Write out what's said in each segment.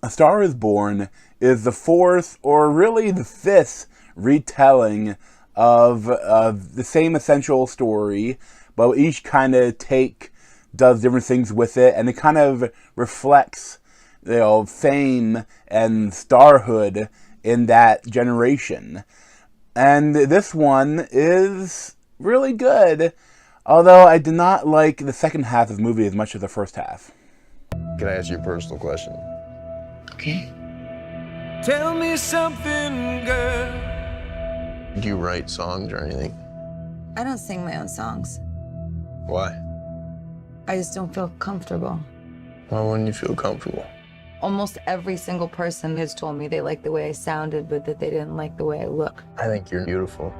A Star is Born is the fourth, or really the fifth, retelling of the same essential story, but each kind of does different things with it, and it kind of reflects, fame and starhood in that generation. And this one is really good, although I did not like the second half of the movie as much as the first half. Can I ask you a personal question? Okay. Tell me something, girl. Do you write songs or anything? I don't sing my own songs. Why? I just don't feel comfortable. Why wouldn't you feel comfortable? Almost every single person has told me they like the way I sounded, but that they didn't like the way I look. I think you're beautiful.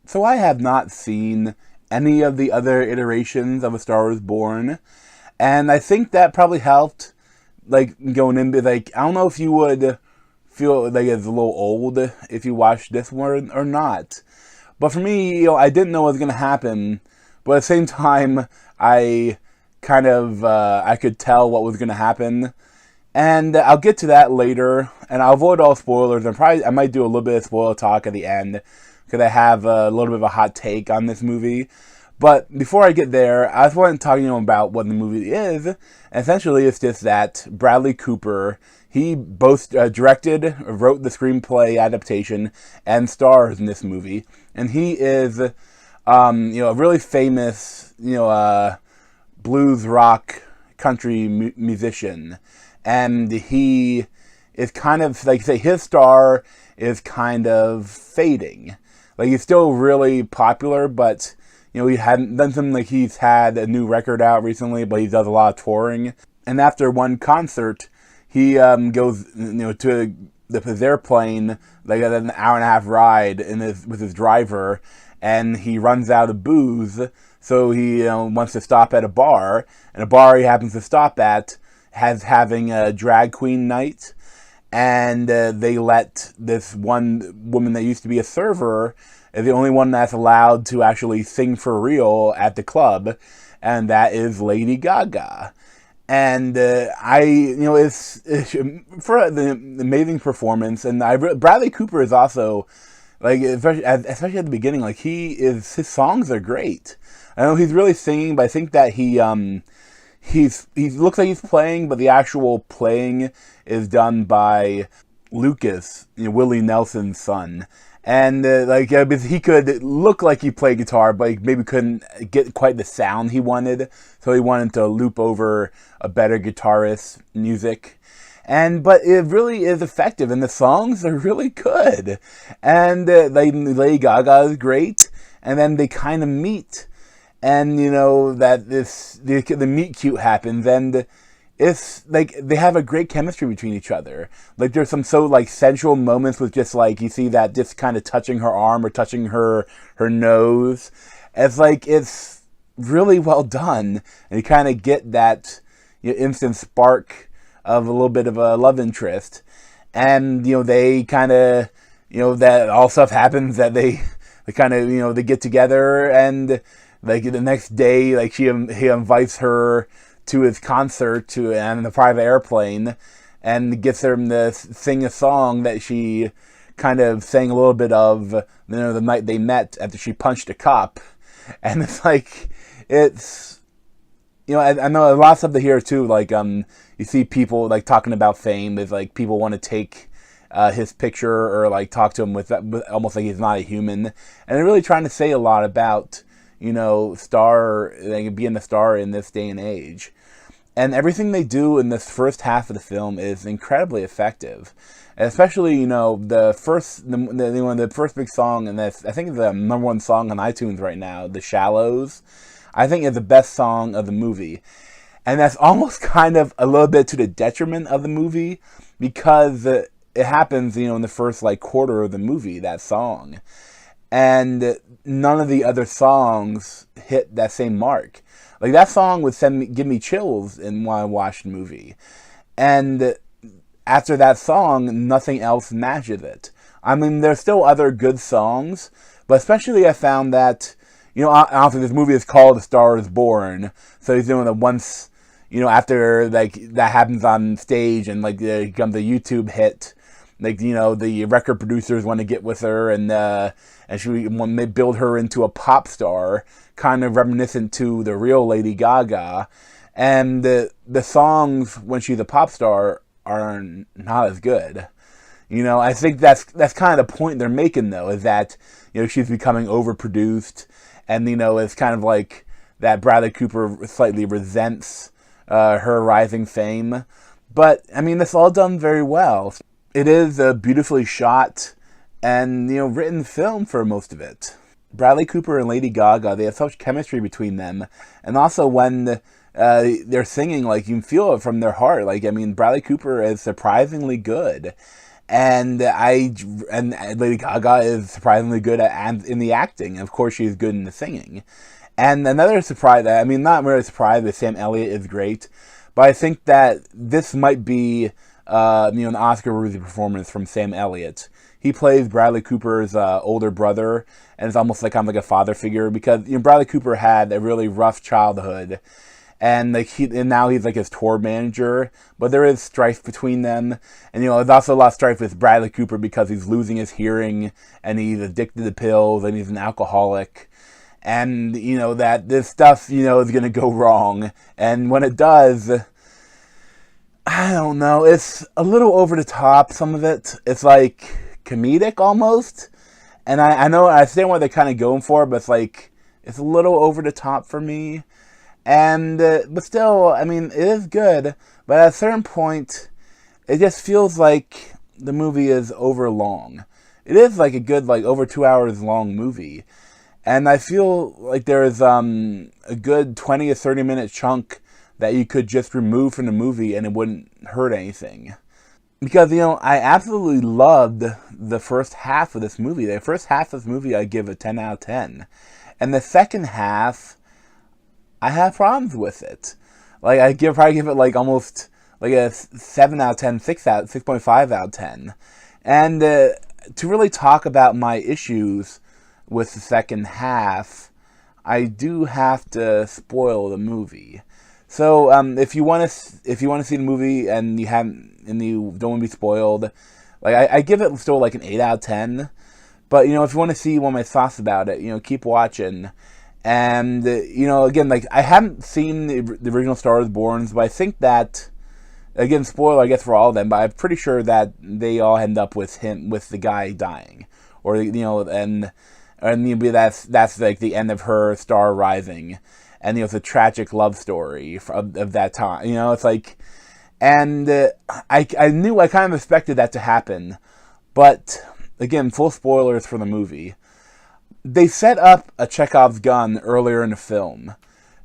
So I have not seen any of the other iterations of A Star is Born, and I think that probably helped, going into, I don't know if you would feel like it's a little old if you watched this one or not. But for me, I didn't know what was going to happen, but at the same time, I could tell what was going to happen. And I'll get to that later, and I'll avoid all spoilers, and I might do a little bit of spoiler talk at the end, because I have a little bit of a hot take on this movie. But before I get there, I just want to talk about what the movie is. And essentially, it's just that Bradley Cooper, he both directed, wrote the screenplay adaptation, and stars in this movie. And he is, a really famous, blues rock country musician. And he is kind of, his star is kind of fading. He's still really popular, but he hadn't done something. He's had a new record out recently, but he does a lot of touring. And after one concert, he goes, to his airplane, an hour and a half ride with his driver, and he runs out of booze. So he wants to stop at a bar, and a bar he happens to stop at having a drag queen night, and they let this one woman that used to be a server is the only one that's allowed to actually sing for real at the club, and that is Lady Gaga. And it's for the amazing performance, and Bradley Cooper is also, especially at the beginning, his songs are great. I know he's really singing, but I think that he looks like he's playing, but the actual playing is done by Lucas, Willie Nelson's son. And he could look like he played guitar, but he maybe couldn't get quite the sound he wanted. So he wanted to loop over a better guitarist's music. But it really is effective, and the songs are really good. And Lady Gaga is great, and then they kind of meet. And that the meet cute happens, and it's they have a great chemistry between each other. There's some sensual moments with just you see that just kind of touching her arm or touching her nose. It's really well done, and you kind of get that instant spark of a little bit of a love interest. And they kind of that all stuff happens, that they kind of they get together, and the next day, he invites her to his concert in the private airplane, and gets her to sing a song that she kind of sang a little bit of, the night they met after she punched a cop. And it's I know a lot of stuff to hear too. You see people talking about fame. Is people want to take his picture or talk to him with almost like he's not a human. And they're really trying to say a lot about being a star in this day and age. And everything they do in this first half of the film is incredibly effective. And especially, the first big song in this, I think it's the number one song on iTunes right now, The Shallows, I think is the best song of the movie. And that's almost kind of a little bit to the detriment of the movie, because it happens, in the first quarter of the movie, that song. And none of the other songs hit that same mark. That song would give me chills when I watched the movie. And after that song, nothing else matches it. I mean, there's still other good songs, but especially I found that, obviously this movie is called A Star is Born, so he's doing it once, after like that happens on stage and like it becomes a YouTube hit, like the record producers want to get with her and she when they build her into a pop star, kind of reminiscent to the real Lady Gaga, and the songs when she's a pop star are not as good. I think that's kind of the point they're making, though, is that she's becoming overproduced, and it's kind of like that Bradley Cooper slightly resents her rising fame. But I mean, it's all done very well. It is a beautifully shot and written film for most of it. Bradley Cooper and Lady Gaga, they have such chemistry between them, and also when they're singing, like you can feel it from their heart. Like, I mean, Bradley Cooper is surprisingly good, and Lady Gaga is surprisingly good in the acting. And of course, she's good in the singing. And another surprise, I mean, not really surprised, but Sam Elliott is great. But I think that this might be an Oscar-worthy performance from Sam Elliott. He plays Bradley Cooper's older brother, and it's almost like kind of like a father figure, because Bradley Cooper had a really rough childhood, and now he's like his tour manager. But there is strife between them, and there's also a lot of strife with Bradley Cooper because he's losing his hearing, and he's addicted to pills, and he's an alcoholic, and that this stuff is gonna go wrong, and when it does, I don't know, it's a little over the top. Some of it, it's like comedic almost, and I understand what they're kind of going for, but it's a little over the top for me. And but still, I mean, it is good, but at a certain point, it just feels like the movie is over long. It is like a good over 2 hours long movie, and I feel like there is a good 20 or 30 minute chunk that you could just remove from the movie and it wouldn't hurt anything. Because, I absolutely loved the first half of this movie. The first half of this movie I give a 10 out of 10. And the second half, I have problems with it. Like, probably give it almost like a 7 out of 10, 6.5 out of 10. And to really talk about my issues with the second half, I do have to spoil the movie. So if you want to see the movie and you don't want to be spoiled, I give it still an 8 out of 10. But if you want to see one of my thoughts about it, keep watching. And again, I haven't seen the original Star Wars Borns, but I think that, again, spoiler I guess for all of them, but I'm pretty sure that they all end up with the guy dying, or and that's the end of her star rising. And it's a tragic love story of that time. It's and I kind of expected that to happen, but again, full spoilers for the movie. They set up a Chekhov's gun earlier in the film,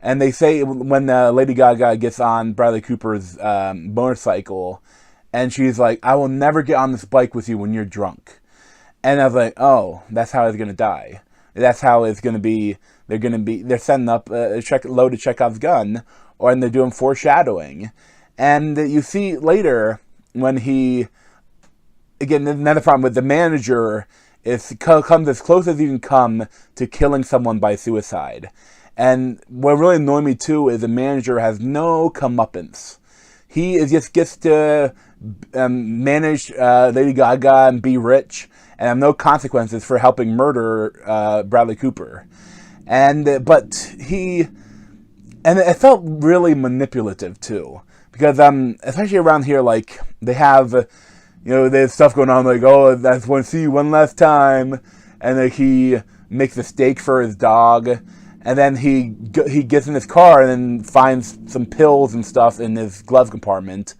and they say when Lady Gaga gets on Bradley Cooper's motorcycle, and she's like, "I will never get on this bike with you when you're drunk," and I was like, "Oh, that's how he's gonna die. That's how it's gonna be." They're setting up a loaded Chekhov's gun, and they're doing foreshadowing. And you see later when again, another problem with the manager comes as close as you can come to killing someone by suicide. And what really annoyed me too is the manager has no comeuppance. He just gets to manage Lady Gaga and be rich, and have no consequences for helping murder Bradley Cooper. But it felt really manipulative too, because especially around here, they have there's stuff going on oh, I just want to see you one last time, and he makes a steak for his dog, and then he gets in his car and then finds some pills and stuff in his glove compartment.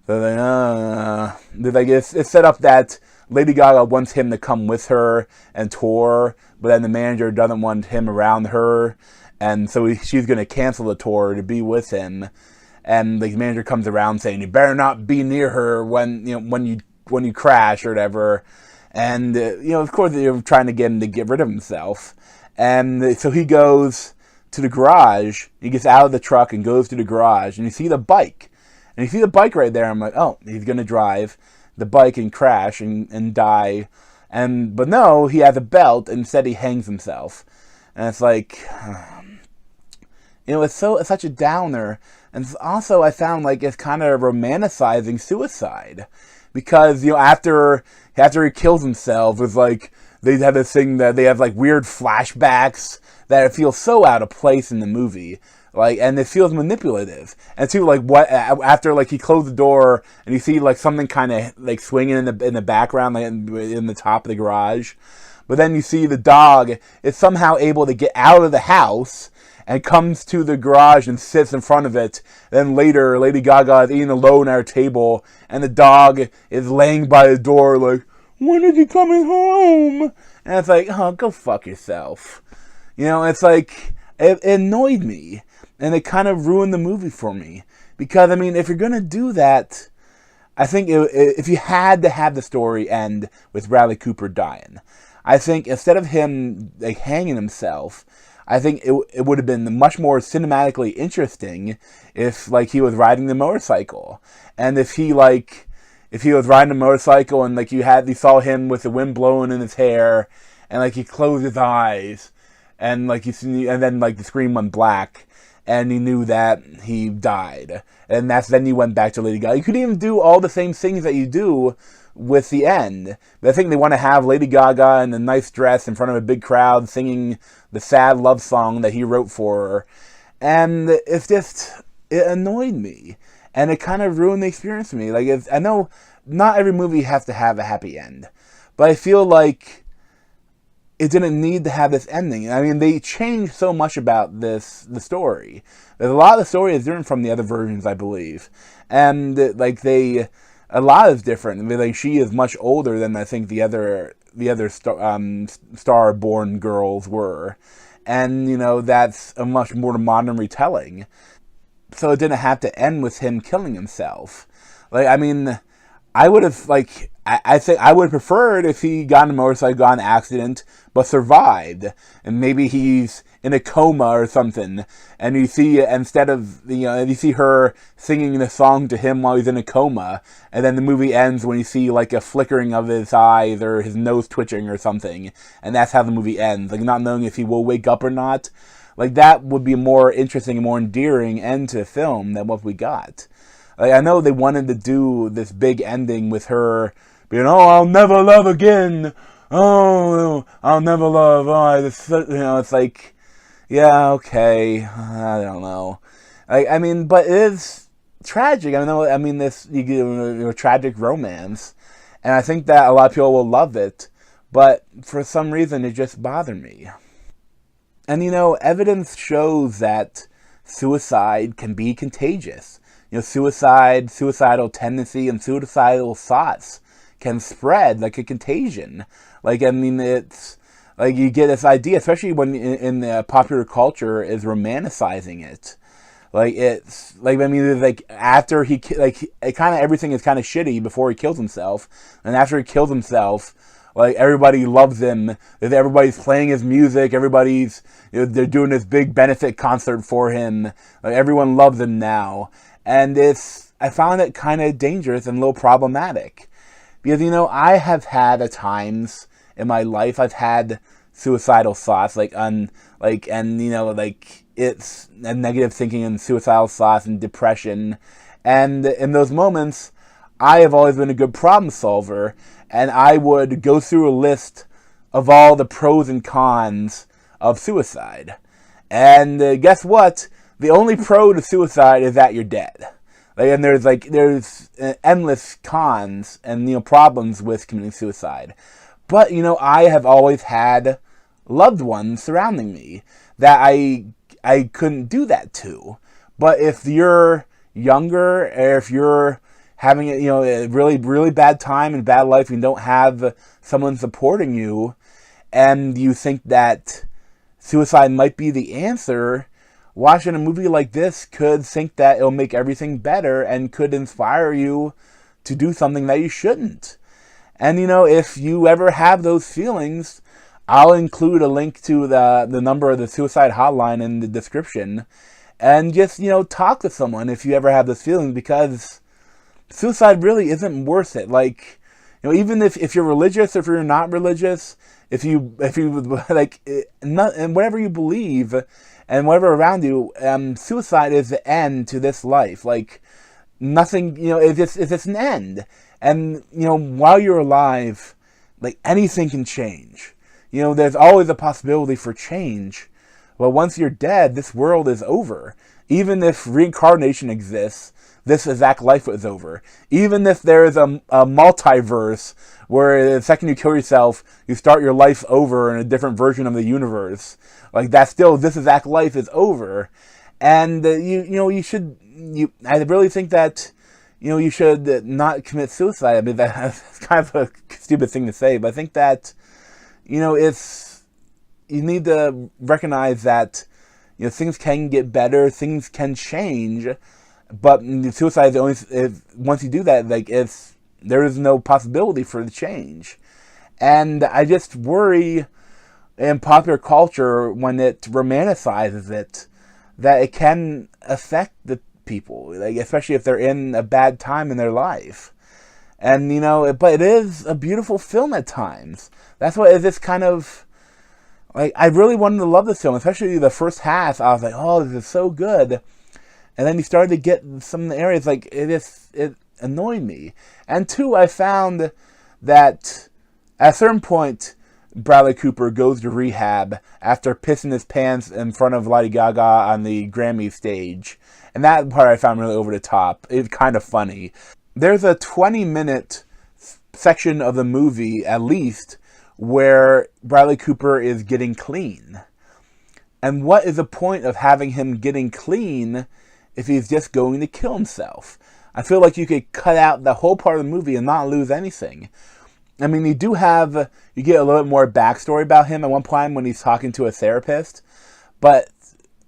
So it's set up that Lady Gaga wants him to come with her and tour, but then the manager doesn't want him around her, and so she's going to cancel the tour to be with him. And the manager comes around saying, "You better not be near her when you crash or whatever." And of course they're trying to get him to get rid of himself. And so he goes to the garage. He gets out of the truck and goes to the garage, and you see the bike. And you see the bike right there. I'm like, oh, he's going to drive the bike and crash and die. But no, he has a belt, and instead he hangs himself. And it's It's such a downer. And also I found like it's kind of romanticizing suicide. Because, after he kills himself, it's like they have this thing that they have like weird flashbacks that it feels so out of place in the movie. Like, and it feels manipulative. And too, like, what after like he closed the door and you see like something kind of like swinging in the background, like in the top of the garage, but then you see the dog is somehow able to get out of the house and comes to the garage and sits in front of it. Then later, Lady Gaga is eating alone at her table, and the dog is laying by the door, like, when is he coming home? And it's like, oh, go fuck yourself. It's like it annoyed me. And it kind of ruined the movie for me. Because, I mean, if you're going to do that, I think if you had to have the story end with Bradley Cooper dying, I think instead of him like hanging himself, I think it would have been much more cinematically interesting if like he was riding the motorcycle. And if he was riding a motorcycle and like you saw him with the wind blowing in his hair and like he closed his eyes and like and then like the screen went black. And he knew that he died. And then you went back to Lady Gaga. You could even do all the same things that you do with the end. But I think they want to have Lady Gaga in a nice dress in front of a big crowd singing the sad love song that he wrote for her. And it annoyed me. And it kind of ruined the experience for me. Like, I know not every movie has to have a happy end. But I feel like it didn't need to have this ending. I mean, they changed so much about the story. There's a lot of the story is different from the other versions, I believe. And, like, a lot is different. I mean, like, she is much older than I think the other Star-born girls were. And, that's a much more modern retelling. So it didn't have to end with him killing himself. Like, I mean, I would have, like, I think I would have preferred if he got in a motorcycle, got in an accident, but survived. And maybe he's in a coma or something. And you see, instead of, you see her singing the song to him while he's in a coma. And then the movie ends when you see, like, a flickering of his eyes or his nose twitching or something. And that's how the movie ends. Like, not knowing if he will wake up or not. Like, that would be a more interesting and more endearing end to the film than what we got. Like, I know they wanted to do this big ending with her being, oh, I'll never love again. Oh, I'll never love. Oh, it's like, yeah, okay. I don't know. Like, I mean, but it is tragic. I mean, this you get a tragic romance, and I think that a lot of people will love it. But for some reason, it just bothered me. And evidence shows that suicide can be contagious. Suicidal tendency and suicidal thoughts can spread like a contagion. Like, I mean, it's like you get this idea, especially when in the popular culture is romanticizing it. Like, it's like, I mean, like after he everything is kind of shitty before he kills himself, and after he kills himself, like everybody loves him. Everybody's playing his music. Everybody's they're doing this big benefit concert for him. Like, everyone loves him now. And I found it kind of dangerous and a little problematic. Because, I have had at times in my life, I've had suicidal thoughts, it's a negative thinking and suicidal thoughts and depression. And in those moments, I have always been a good problem solver. And I would go through a list of all the pros and cons of suicide. And guess what? The only pro to suicide is that you're dead. And there's endless cons and problems with committing suicide. But I have always had loved ones surrounding me that I couldn't do that to. But if you're younger, or if you're having a really, really bad time and bad life, and you don't have someone supporting you, and you think that suicide might be the answer, watching a movie like this could think that it'll make everything better and could inspire you to do something that you shouldn't. And, if you ever have those feelings, I'll include a link to the number of the suicide hotline in the description. And just, talk to someone if you ever have those feelings, because suicide really isn't worth it. Like, even if you're religious or if you're not religious, if you like, and whatever you believe, and whatever around you, suicide is the end to this life. Like, nothing, it's just an end. And, while you're alive, like, anything can change. There's always a possibility for change. But once you're dead, this world is over. Even if reincarnation exists, this exact life is over. Even if there is a multiverse where the second you kill yourself, you start your life over in a different version of the universe, like that, still this exact life is over. And I really think that you should not commit suicide. I mean, that's kind of a stupid thing to say, but I think that it's, you need to recognize that things can get better, things can change, but suicide is the only, once you do that, like, there is no possibility for the change. And I just worry in popular culture, when it romanticizes it, that it can affect the people, like, especially if they're in a bad time in their life. And but it is a beautiful film at times. That's what this kind of, like, I really wanted to love this film, especially the first half. I was like, oh, this is so good. And then you started to get some of the areas, like, it annoyed me. And two, I found that at a certain point, Bradley Cooper goes to rehab after pissing his pants in front of Lady Gaga on the Grammy stage. And that part I found really over the top. It's kind of funny. There's a 20-minute section of the movie, at least, where Bradley Cooper is getting clean. And what is the point of having him getting clean if he's just going to kill himself? I feel like you could cut out the whole part of the movie and not lose anything. I mean, you get a little bit more backstory about him at one point when he's talking to a therapist, but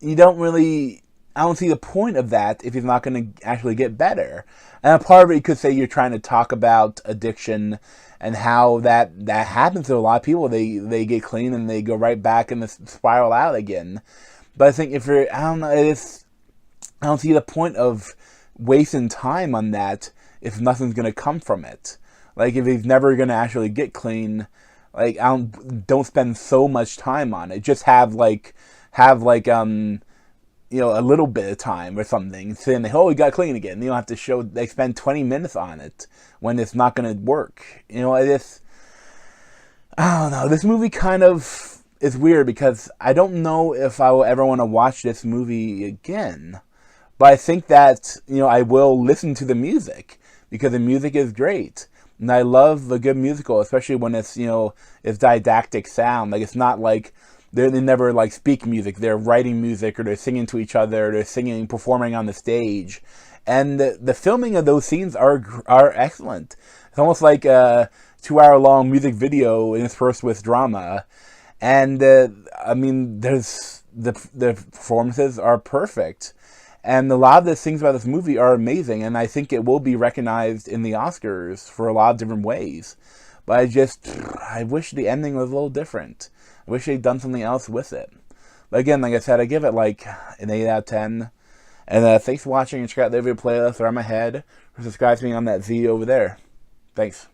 I don't see the point of that if he's not going to actually get better. And a part of it, you could say you're trying to talk about addiction and how that happens to a lot of people. They get clean and they go right back and spiral out again. But I think I don't see the point of wasting time on that if nothing's going to come from it. Like, if he's never going to actually get clean, like, don't spend so much time on it. Just have a little bit of time or something, saying, oh, he got clean again. You don't have to spend 20 minutes on it when it's not going to work. I don't know. This movie kind of is weird because I don't know if I will ever want to watch this movie again. But I think that, I will listen to the music because the music is great. And I love the good musical, especially when it's, it's didactic sound. Like, it's not like they never, like, speak music. They're writing music, or they're singing to each other, or they're performing on the stage. And the filming of those scenes are excellent. It's almost like a 2-hour-long music video interspersed with drama. And, there's the performances are perfect. And a lot of the things about this movie are amazing, and I think it will be recognized in the Oscars for a lot of different ways. But I wish the ending was a little different. I wish they'd done something else with it. But again, like I said, I give it like an 8 out of 10. And thanks for watching, and check out the video playlist or on my head, or subscribe to me on that Z over there. Thanks.